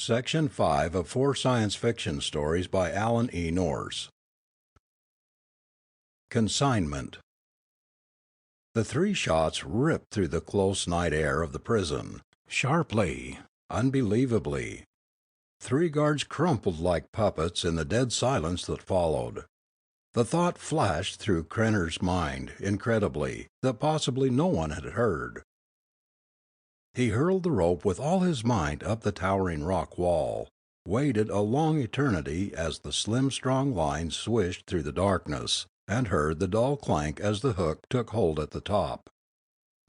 Section 5 of 4 science fiction stories by Alan E. Nourse. Consignment. The 3 shots ripped through the close night air of the prison, sharply, unbelievably. 3 guards crumpled like puppets in the dead silence that followed. The thought flashed through Krenner's mind, incredibly, that possibly no one had heard. He hurled the rope with all his might up the towering rock wall, waited a long eternity as the slim strong line swished through the darkness, and heard the dull clank as the hook took hold at the top.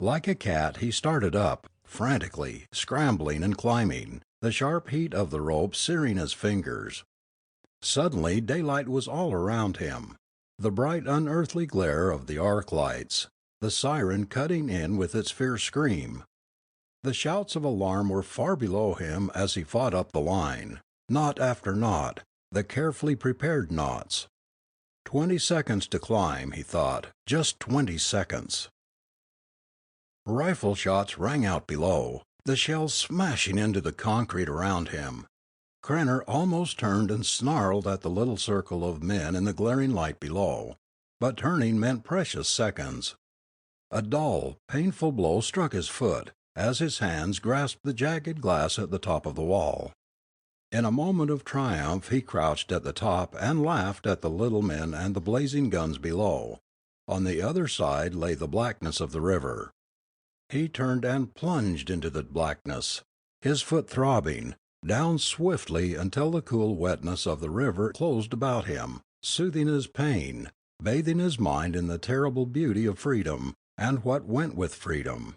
Like a cat he started up, frantically, scrambling and climbing, the sharp heat of the rope searing his fingers. Suddenly daylight was all around him, the bright unearthly glare of the arc lights, the siren cutting in with its fierce scream. The shouts of alarm were far below him as he fought up the line, knot after knot, the carefully prepared knots. 20 seconds to climb, he thought, just 20 seconds. Rifle shots rang out below, the shells smashing into the concrete around him. Krenner almost turned and snarled at the little circle of men in the glaring light below, but turning meant precious seconds. A dull, painful blow struck his foot, as his hands grasped the jagged glass at the top of the wall. In a moment of triumph he crouched at the top and laughed at the little men and the blazing guns below. On the other side lay the blackness of the river. He turned and plunged into the blackness, his foot throbbing, down swiftly until the cool wetness of the river closed about him, soothing his pain, bathing his mind in the terrible beauty of freedom, and what went with freedom.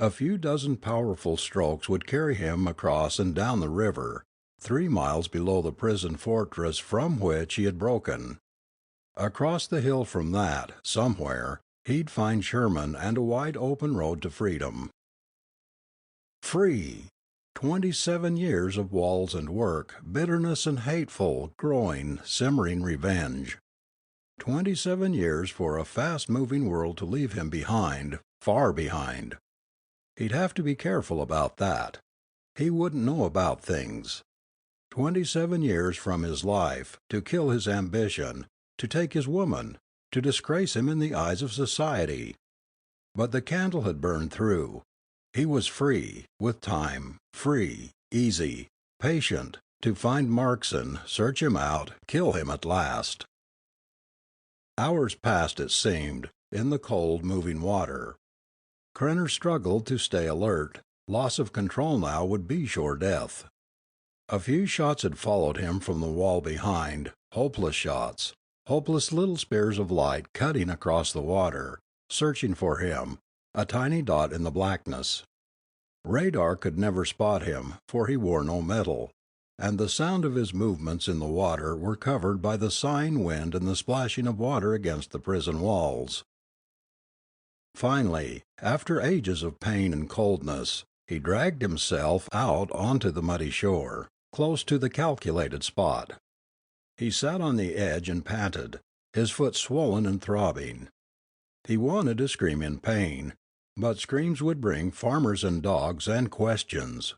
A few dozen powerful strokes would carry him across and down the river, 3 miles below the prison fortress from which he had broken. Across the hill from that, somewhere, he'd find Sherman and a wide open road to freedom. Free! 27 years of walls and work, bitterness and hateful, growing, simmering revenge. 27 years for a fast-moving world to leave him behind, far behind. He'd have to be careful about that. He wouldn't know about things. 27 years from his life, to kill his ambition, to take his woman, to disgrace him in the eyes of society. But the candle had burned through. He was free, with time, free, easy, patient, to find Markson, search him out, kill him at last. Hours passed, it seemed, in the cold, moving water. Krenner struggled to stay alert. Loss of control now would be sure death. A few shots had followed him from the wall behind, hopeless shots, hopeless little spears of light cutting across the water, searching for him, a tiny dot in the blackness. Radar could never spot him, for he wore no metal, and the sound of his movements in the water were covered by the sighing wind and the splashing of water against the prison walls. Finally, after ages of pain and coldness, he dragged himself out onto the muddy shore, close to the calculated spot. He sat on the edge and panted, his foot swollen and throbbing. He wanted to scream in pain, but screams would bring farmers and dogs and questions.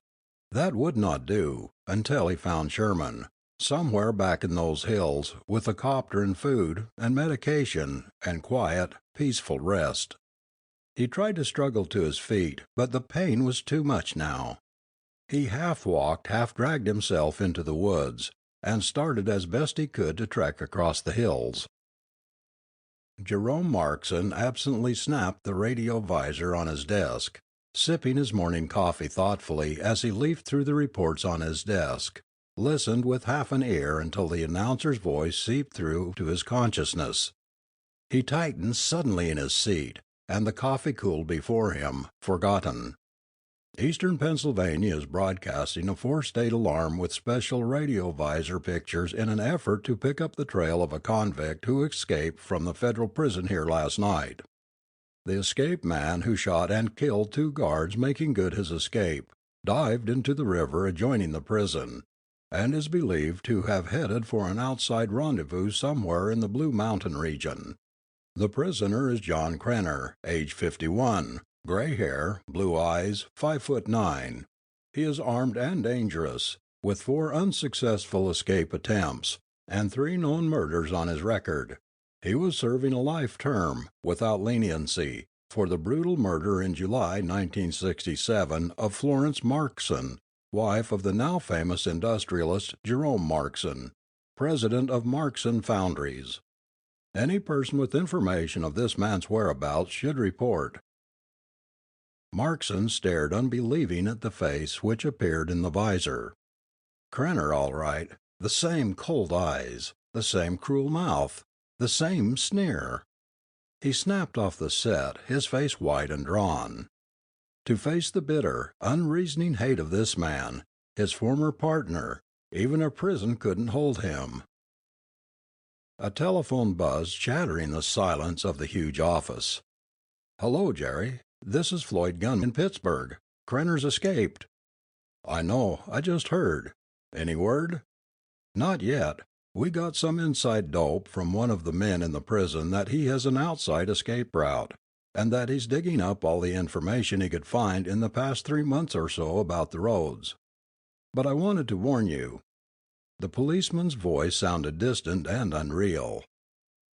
That would not do, until he found Sherman, somewhere back in those hills, with a copter and food and medication and quiet, peaceful rest. He tried to struggle to his feet, but the pain was too much now. He half walked, half dragged himself into the woods, and started as best he could to trek across the hills. Jerome Markson absently snapped the radio visor on his desk, sipping his morning coffee thoughtfully as he leafed through the reports on his desk, listened with half an ear until the announcer's voice seeped through to his consciousness. He tightened suddenly in his seat, and the coffee cooled before him, forgotten. Eastern Pennsylvania is broadcasting a 4-state alarm with special radio visor pictures in an effort to pick up the trail of a convict who escaped from the federal prison here last night. The escaped man who shot and killed 2 guards making good his escape dived into the river adjoining the prison, and is believed to have headed for an outside rendezvous somewhere in the Blue Mountain region. The prisoner is John Krenner, age 51, gray hair, blue eyes, 5'9". He is armed and dangerous, with 4 unsuccessful escape attempts, and 3 known murders on his record. He was serving a life term, without leniency, for the brutal murder in July 1967 of Florence Markson, wife of the now famous industrialist Jerome Markson, president of Markson Foundries. Any person with information of this man's whereabouts should report. Markson stared unbelieving at the face which appeared in the visor. Krenner, all right. The same cold eyes, the same cruel mouth, the same sneer. He snapped off the set, his face white and drawn. To face the bitter, unreasoning hate of this man, his former partner, even a prison couldn't hold him. A telephone buzzed, shattering the silence of the huge office. "Hello, Jerry. This is Floyd Gunn in Pittsburgh. Krenner's escaped." "I know. I just heard. Any word?" "Not yet. We got some inside dope from one of the men in the prison that he has an outside escape route, and that he's digging up all the information he could find in the past 3 months or so about the roads. But I wanted to warn you." The policeman's voice sounded distant and unreal.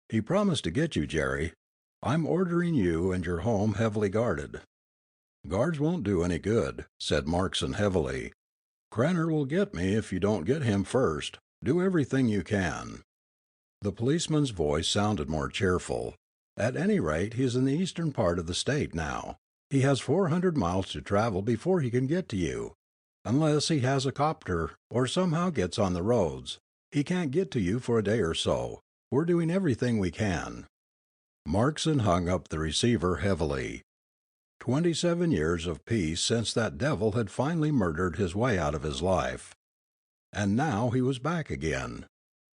"He promised to get you, Jerry. I'm ordering you and your home heavily guarded." "Guards won't do any good," said Markson heavily. "Krenner will get me if you don't get him first. Do everything you can." The policeman's voice sounded more cheerful. "At any rate, he is in the eastern part of the state now. He has 400 miles to travel before he can get to you. Unless he has a copter or somehow gets on the roads, he can't get to you for a day or so. We're doing everything we can." Markson hung up the receiver heavily. 27 years of peace since that devil had finally murdered his way out of his life. And now he was back again.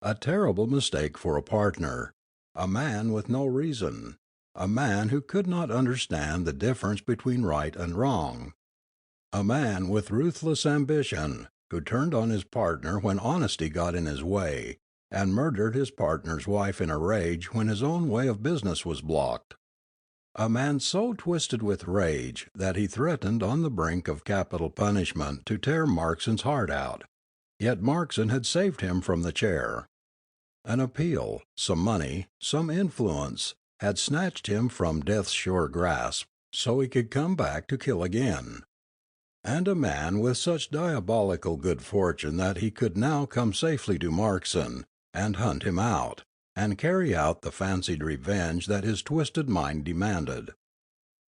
A terrible mistake for a partner. A man with no reason. A man who could not understand the difference between right and wrong. A man with ruthless ambition, who turned on his partner when honesty got in his way, and murdered his partner's wife in a rage when his own way of business was blocked. A man so twisted with rage that he threatened on the brink of capital punishment to tear Markson's heart out. Yet Markson had saved him from the chair. An appeal, some money, some influence, had snatched him from death's sure grasp, so he could come back to kill again. And a man with such diabolical good fortune that he could now come safely to Markson, and hunt him out, and carry out the fancied revenge that his twisted mind demanded.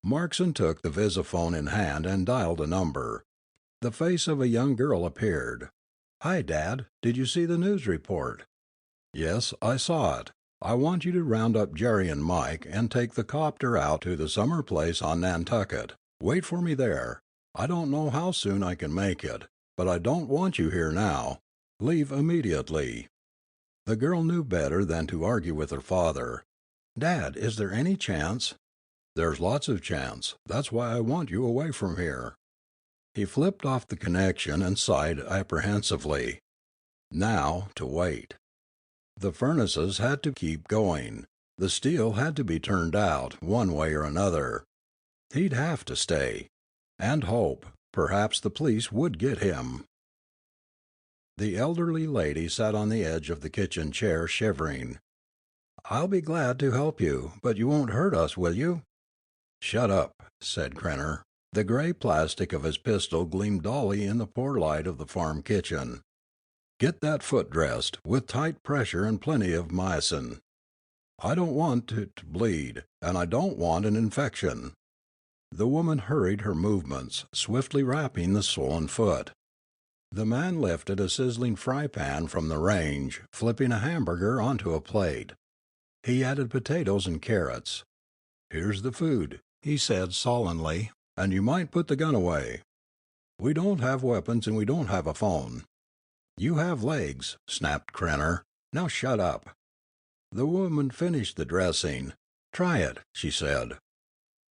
Markson took the visiphone in hand and dialed a number. The face of a young girl appeared. "Hi, Dad. Did you see the news report?" "Yes, I saw it. I want you to round up Jerry and Mike and take the copter out to the summer place on Nantucket. Wait for me there. I don't know how soon I can make it, but I don't want you here now. Leave immediately." The girl knew better than to argue with her father. "Dad, is there any chance?" "There's lots of chance. That's why I want you away from here." He flipped off the connection and sighed apprehensively. Now to wait. The furnaces had to keep going. The steel had to be turned out, one way or another. He'd have to stay. And hope. Perhaps the police would get him. The elderly lady sat on the edge of the kitchen chair, shivering. "I'll be glad to help you, but you won't hurt us, will you?" "Shut up," said Krenner. The gray plastic of his pistol gleamed dully in the poor light of the farm kitchen. "Get that foot dressed, with tight pressure and plenty of mycin. I don't want it to bleed, and I don't want an infection." The woman hurried her movements, swiftly wrapping the swollen foot. The man lifted a sizzling fry pan from the range, flipping a hamburger onto a plate. He added potatoes and carrots. "Here's the food," he said sullenly, "and you might put the gun away. We don't have weapons and we don't have a phone." "You have legs," snapped Krenner. "Now shut up." The woman finished the dressing. "Try it," she said.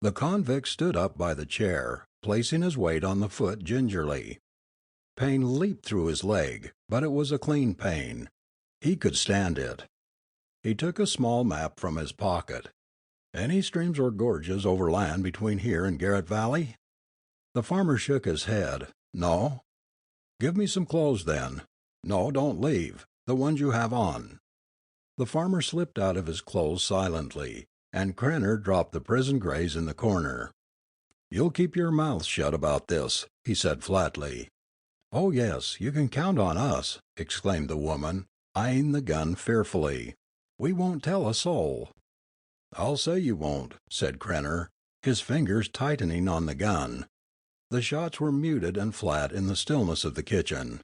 The convict stood up by the chair, placing his weight on the foot gingerly. Pain leaped through his leg, but it was a clean pain. He could stand it. He took a small map from his pocket. "Any streams or gorges overland between here and Garrett Valley?" The farmer shook his head. "No." Give me some clothes then. No, don't leave. The ones you have on. The farmer slipped out of his clothes silently, and Krenner dropped the prison greys in the corner. "You'll keep your mouth shut about this," he said flatly. "Oh, yes, you can count on us," exclaimed the woman, eyeing the gun fearfully. "We won't tell a soul." "I'll say you won't," said Krenner, his fingers tightening on the gun. The shots were muted and flat in the stillness of the kitchen.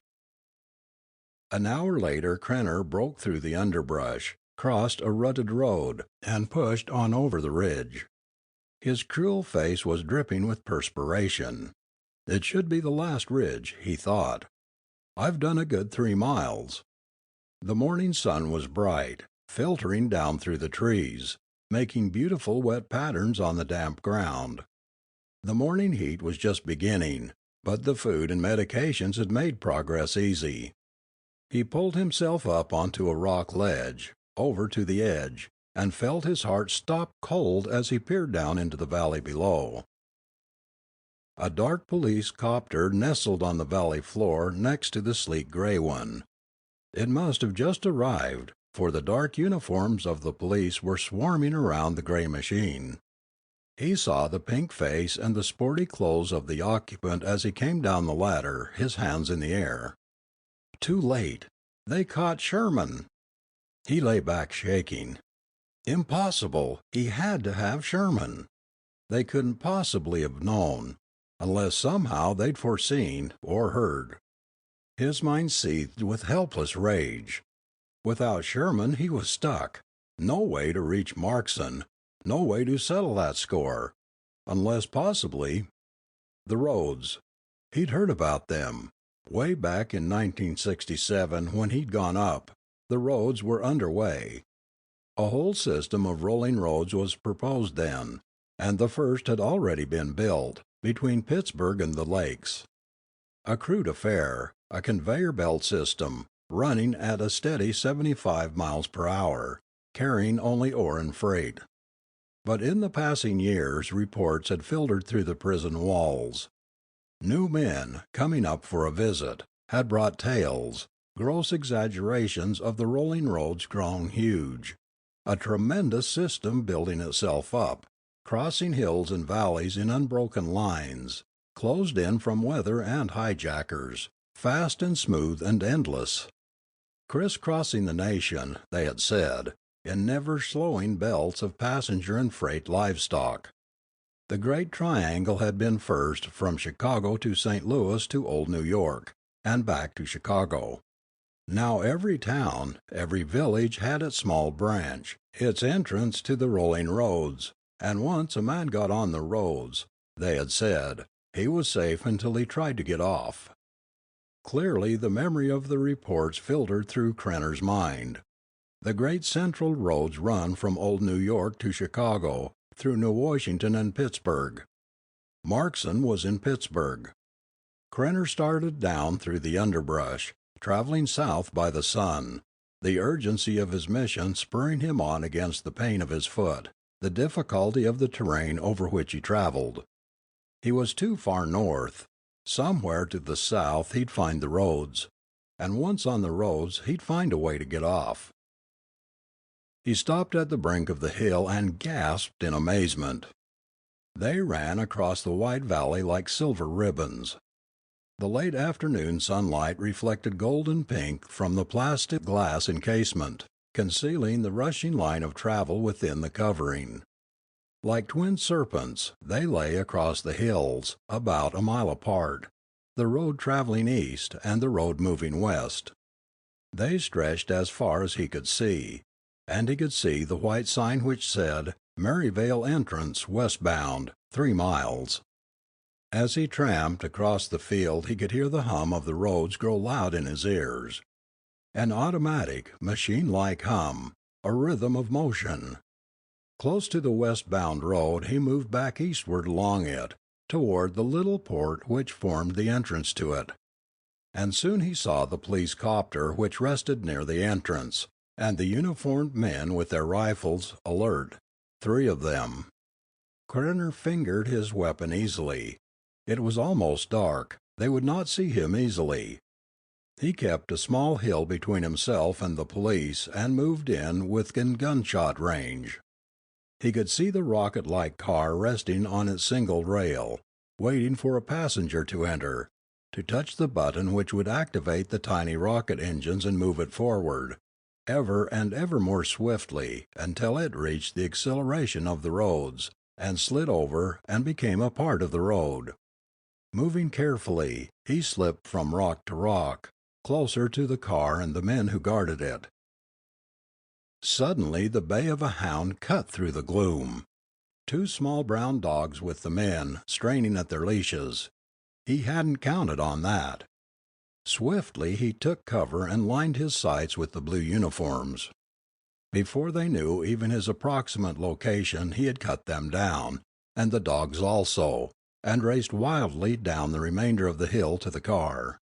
An hour later Krenner broke through the underbrush, crossed a rutted road, and pushed on over the ridge. His cruel face was dripping with perspiration. It should be the last ridge, he thought. I've done a good 3 miles. The morning sun was bright, filtering down through the trees, making beautiful wet patterns on the damp ground. The morning heat was just beginning, but the food and medications had made progress easy. He pulled himself up onto a rock ledge, over to the edge, and felt his heart stop cold as he peered down into the valley below. A dark police copter nestled on the valley floor next to the sleek gray one. It must have just arrived, for the dark uniforms of the police were swarming around the gray machine. He saw the pink face and the sporty clothes of the occupant as he came down the ladder, his hands in the air. Too late. They caught Sherman. He lay back shaking. Impossible. He had to have Sherman. They couldn't possibly have known, unless somehow they'd foreseen, or heard. His mind seethed with helpless rage. Without Sherman he was stuck. No way to reach Markson, no way to settle that score, unless possibly the roads. He'd heard about them. Way back in 1967 when he'd gone up, the roads were underway. A whole system of rolling roads was proposed then, and the first had already been built, between Pittsburgh and the lakes. A crude affair, a conveyor belt system, running at a steady 75 miles per hour, carrying only ore and freight. But in the passing years reports had filtered through the prison walls. New men, coming up for a visit, had brought tales, gross exaggerations of the rolling roads grown huge, a tremendous system building itself up, crossing hills and valleys in unbroken lines, closed in from weather and hijackers, fast and smooth and endless. Criss-crossing the nation, they had said, in never-slowing belts of passenger and freight livestock. The Great Triangle had been first from Chicago to St. Louis to Old New York, and back to Chicago. Now every town, every village had its small branch, its entrance to the rolling roads, and once a man got on the roads, they had said, he was safe until he tried to get off. Clearly the memory of the reports filtered through Krenner's mind. The great central roads run from Old New York to Chicago, through New Washington and Pittsburgh. Markson was in Pittsburgh. Krenner started down through the underbrush, traveling south by the sun, the urgency of his mission spurring him on against the pain of his foot, the difficulty of the terrain over which he traveled. He was too far north. Somewhere to the south he'd find the roads, and once on the roads he'd find a way to get off. He stopped at the brink of the hill and gasped in amazement. They ran across the wide valley like silver ribbons. The late afternoon sunlight reflected golden pink from the plastic glass encasement, concealing the rushing line of travel within the covering. Like twin serpents, they lay across the hills, about a mile apart, the road traveling east and the road moving west. They stretched as far as he could see, and he could see the white sign which said, Maryvale Entrance, westbound, 3 miles. As he tramped across the field he could hear the hum of the roads grow loud in his ears. An automatic, machine-like hum, a rhythm of motion. Close to the westbound road he moved back eastward along it, toward the little port which formed the entrance to it. And soon he saw the police copter which rested near the entrance, and the uniformed men with their rifles, alert, 3 of them. Krenner fingered his weapon easily. It was almost dark, they would not see him easily, He kept a small hill between himself and the police and moved in within gunshot range. He could see the rocket like car resting on its single rail, waiting for a passenger to enter, to touch the button which would activate the tiny rocket engines and move it forward, ever and ever more swiftly until it reached the acceleration of the roads, and slid over and became a part of the road. Moving carefully, he slipped from rock to rock, closer to the car and the men who guarded it. Suddenly the bay of a hound cut through the gloom. Two small brown dogs with the men, straining at their leashes. He hadn't counted on that. Swiftly he took cover and lined his sights with the blue uniforms. Before they knew even his approximate location he had cut them down, and the dogs also, and raced wildly down the remainder of the hill to the car.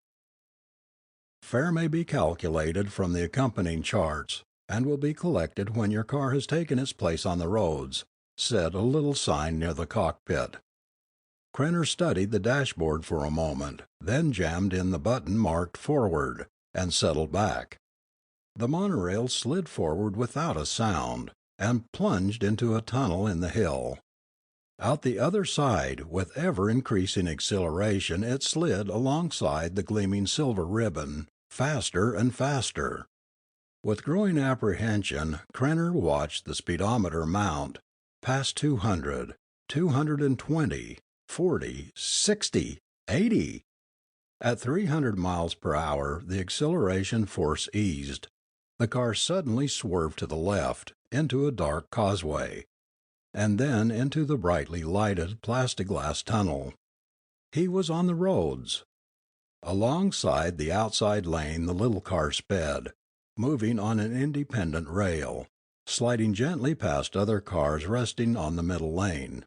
Fare may be calculated from the accompanying charts, and will be collected when your car has taken its place on the roads, said a little sign near the cockpit. Krenner studied the dashboard for a moment, then jammed in the button marked "Forward," and settled back. The monorail slid forward without a sound, and plunged into a tunnel in the hill. Out the other side, with ever-increasing acceleration it slid alongside the gleaming silver ribbon, faster and faster. With growing apprehension, Krenner watched the speedometer mount, past 200, 220, 40, 60, 80. At 300 miles per hour, the acceleration force eased. The car suddenly swerved to the left, into a dark causeway, and then into the brightly lighted plastiglass tunnel. He was on the roads. Alongside the outside lane the little car sped, moving on an independent rail, sliding gently past other cars resting on the middle lane.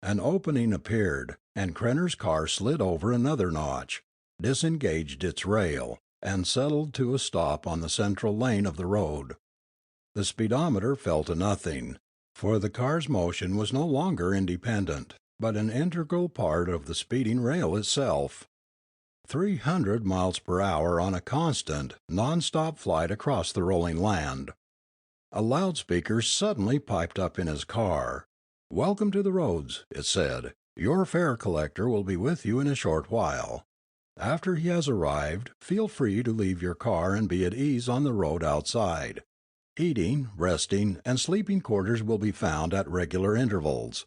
An opening appeared, and Krenner's car slid over another notch, disengaged its rail, and settled to a stop on the central lane of the road. The speedometer fell to nothing, for the car's motion was no longer independent, but an integral part of the speeding rail itself. 300 miles per hour on a constant, non-stop flight across the rolling land. A loudspeaker suddenly piped up in his car. "Welcome to the roads," it said. "Your fare collector will be with you in a short while. After he has arrived, feel free to leave your car and be at ease on the road outside. Eating, resting, and sleeping quarters will be found at regular intervals.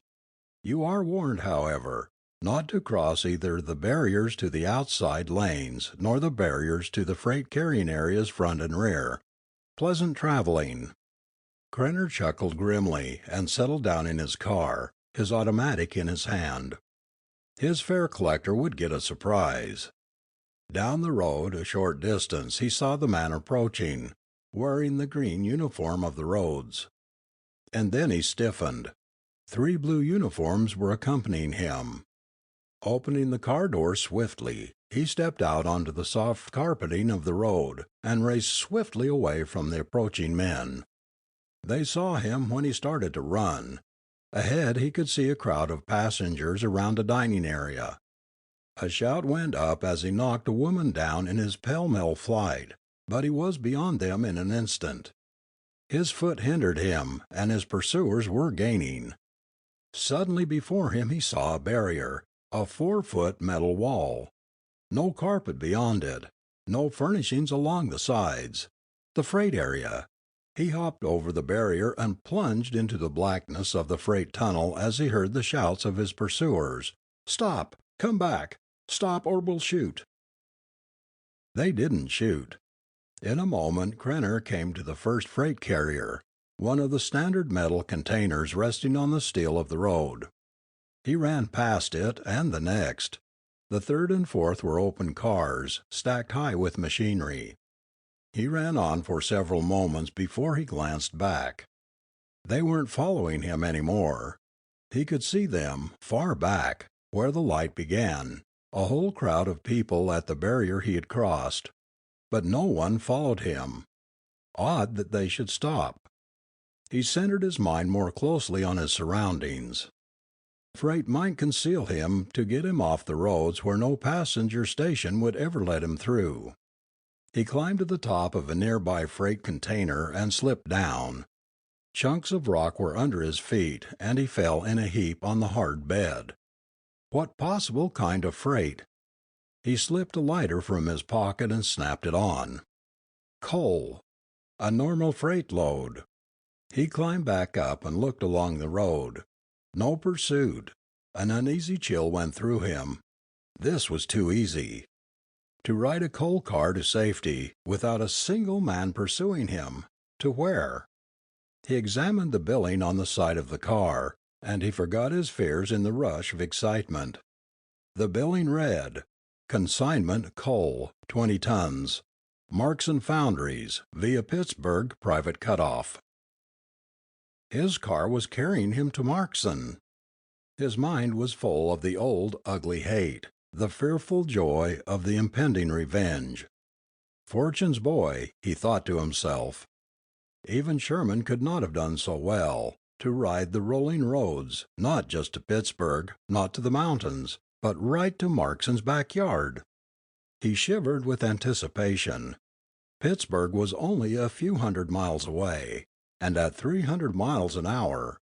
You are warned, however, not to cross either the barriers to the outside lanes nor the barriers to the freight carrying areas front and rear. Pleasant traveling." Krenner chuckled grimly and settled down in his car, his automatic in his hand. His fare collector would get a surprise. Down the road a short distance he saw the man approaching, wearing the green uniform of the roads. And then he stiffened. 3 blue uniforms were accompanying him. Opening the car door swiftly, he stepped out onto the soft carpeting of the road, and raced swiftly away from the approaching men. They saw him when he started to run. Ahead he could see a crowd of passengers around a dining area. A shout went up as he knocked a woman down in his pell-mell flight, but he was beyond them in an instant. His foot hindered him, and his pursuers were gaining. Suddenly before him he saw a barrier, a 4-foot metal wall. No carpet beyond it, no furnishings along the sides. The freight area. He hopped over the barrier and plunged into the blackness of the freight tunnel as he heard the shouts of his pursuers. "Stop! Come back! Stop or we'll shoot!" They didn't shoot. In a moment Krenner came to the first freight carrier, one of the standard metal containers resting on the steel of the road. He ran past it and the next. The third and fourth were open cars, stacked high with machinery. He ran on for several moments before he glanced back. They weren't following him any more. He could see them, far back, where the light began, a whole crowd of people at the barrier he had crossed. But no one followed him. Odd that they should stop. He centered his mind more closely on his surroundings. Freight might conceal him to get him off the roads where no passenger station would ever let him through. He climbed to the top of a nearby freight container and slipped down. Chunks of rock were under his feet, and he fell in a heap on the hard bed. What possible kind of freight? He slipped a lighter from his pocket and snapped it on. Coal. A normal freight load. He climbed back up and looked along the road. No pursuit. An uneasy chill went through him. This was too easy. To ride a coal car to safety, without a single man pursuing him. To where? He examined the billing on the side of the car, and he forgot his fears in the rush of excitement. The billing read, Consignment coal, 20 tons. Markson Foundries, via Pittsburgh, private cutoff. His car was carrying him to Markson. His mind was full of the old, ugly hate, the fearful joy of the impending revenge. Fortune's boy, he thought to himself. Even Sherman could not have done so well, to ride the rolling roads, not just to Pittsburgh, not to the mountains, but right to Markson's backyard. He shivered with anticipation. Pittsburgh was only a few hundred miles away, and at 300 miles an hour.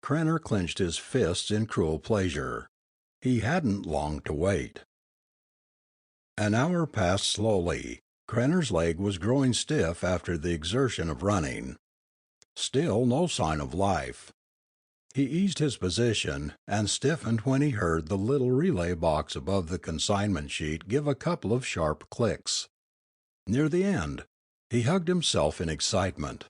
Krenner clenched his fists in cruel pleasure. He hadn't long to wait. An hour passed slowly. Krenner's leg was growing stiff after the exertion of running. Still no sign of life. He eased his position, and stiffened when he heard the little relay box above the consignment sheet give a couple of sharp clicks. Near the end. He hugged himself in excitement.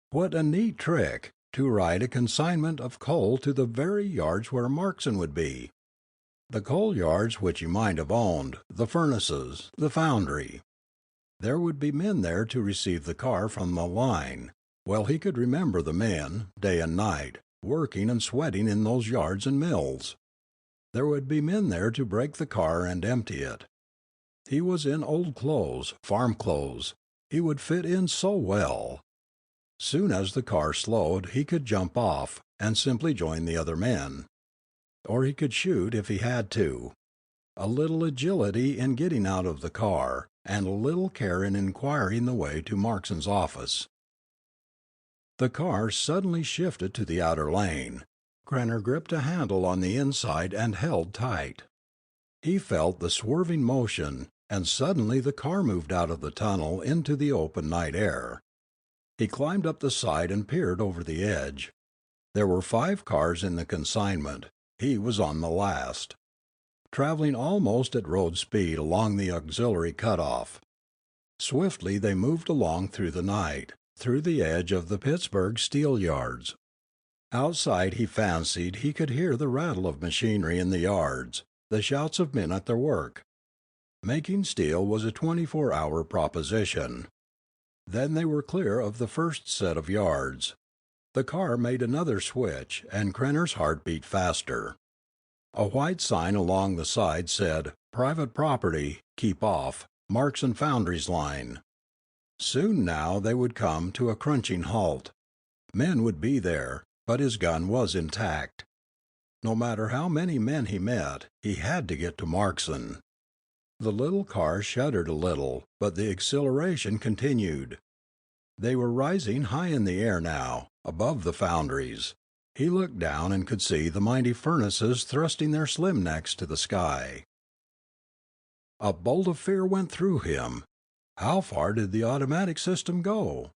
What a neat trick, to ride a consignment of coal to the very yards where Markson would be. The coal yards which he might have owned, the furnaces, the foundry. There would be men there to receive the car from the line. Well, he could remember the men, day and night, working and sweating in those yards and mills. There would be men there to break the car and empty it. He was in old clothes, farm clothes. He would fit in so well. Soon as the car slowed, he could jump off, and simply join the other men. Or he could shoot if he had to. A little agility in getting out of the car, and a little care in inquiring the way to Markson's office. The car suddenly shifted to the outer lane. Krenner gripped a handle on the inside and held tight. He felt the swerving motion, and suddenly the car moved out of the tunnel into the open night air. He climbed up the side and peered over the edge. There were 5 cars in the consignment. He was on the last. Traveling almost at road speed along the auxiliary cutoff. Swiftly they moved along through the night, through the edge of the Pittsburgh steel yards. Outside he fancied he could hear the rattle of machinery in the yards, the shouts of men at their work. Making steel was a 24-hour proposition. Then they were clear of the first set of yards. The car made another switch, and Krenner's heart beat faster. A white sign along the side said, Private property, keep off, Markson Foundries line. Soon now they would come to a crunching halt. Men would be there, but his gun was intact. No matter how many men he met, he had to get to Markson. The little car shuddered a little, but the exhilaration continued. They were rising high in the air now, above the foundries. He looked down and could see the mighty furnaces thrusting their slim necks to the sky. A bolt of fear went through him. How far did the automatic system go?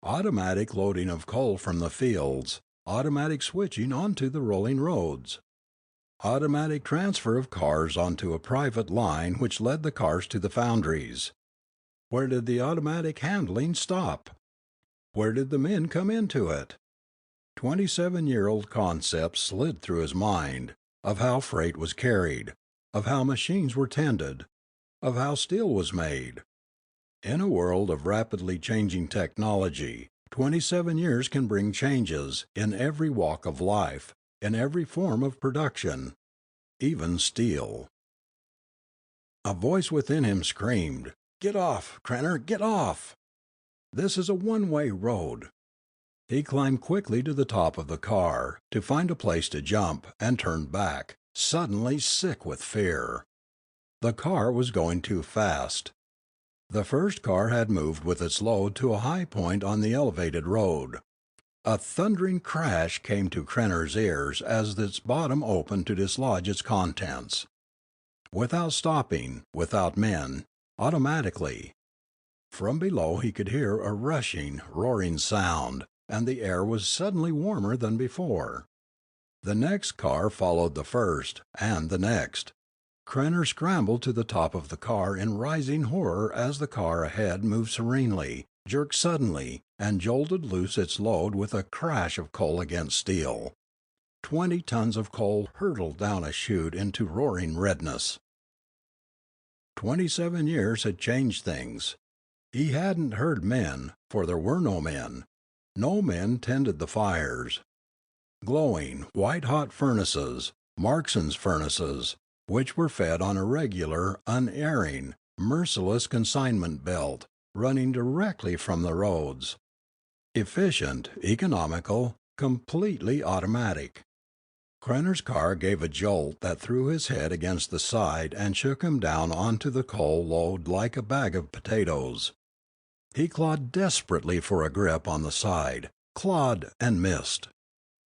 Automatic loading of coal from the fields, automatic switching onto the rolling roads. Automatic transfer of cars onto a private line which led the cars to the foundries. Where did the automatic handling stop? Where did the men come into it? 27-year-old concepts slid through his mind, of how freight was carried, of how machines were tended, of how steel was made. In a world of rapidly changing technology, 27 years can bring changes in every walk of life, in every form of production, even steel. A voice within him screamed, "Get off, Krenner, get off! This is a one-way road." He climbed quickly to the top of the car, to find a place to jump, and turned back, suddenly sick with fear. The car was going too fast. The first car had moved with its load to a high point on the elevated road. A thundering crash came to Krenner's ears as its bottom opened to dislodge its contents. Without stopping, without men, automatically. From below he could hear a rushing, roaring sound, and the air was suddenly warmer than before. The next car followed the first, and the next. Krenner scrambled to the top of the car in rising horror as the car ahead moved serenely, jerked suddenly, and jolted loose its load with a crash of coal against steel. 20 tons of coal hurtled down a chute into roaring redness. 27 years had changed things. He hadn't heard men, for there were no men. No men tended the fires. Glowing, white-hot furnaces, Markson's furnaces, which were fed on a regular, unerring, merciless consignment belt, running directly from the roads. Efficient, economical, completely automatic. Krenner's car gave a jolt that threw his head against the side and shook him down onto the coal load like a bag of potatoes. He clawed desperately for a grip on the side, clawed and missed.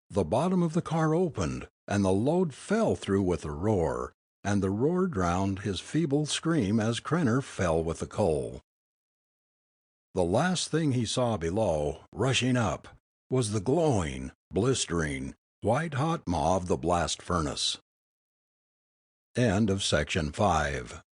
The bottom of the car opened, and the load fell through with a roar, and the roar drowned his feeble scream as Krenner fell with the coal. The last thing he saw below, rushing up, was the glowing, blistering, white-hot maw of the blast furnace. End of section 5.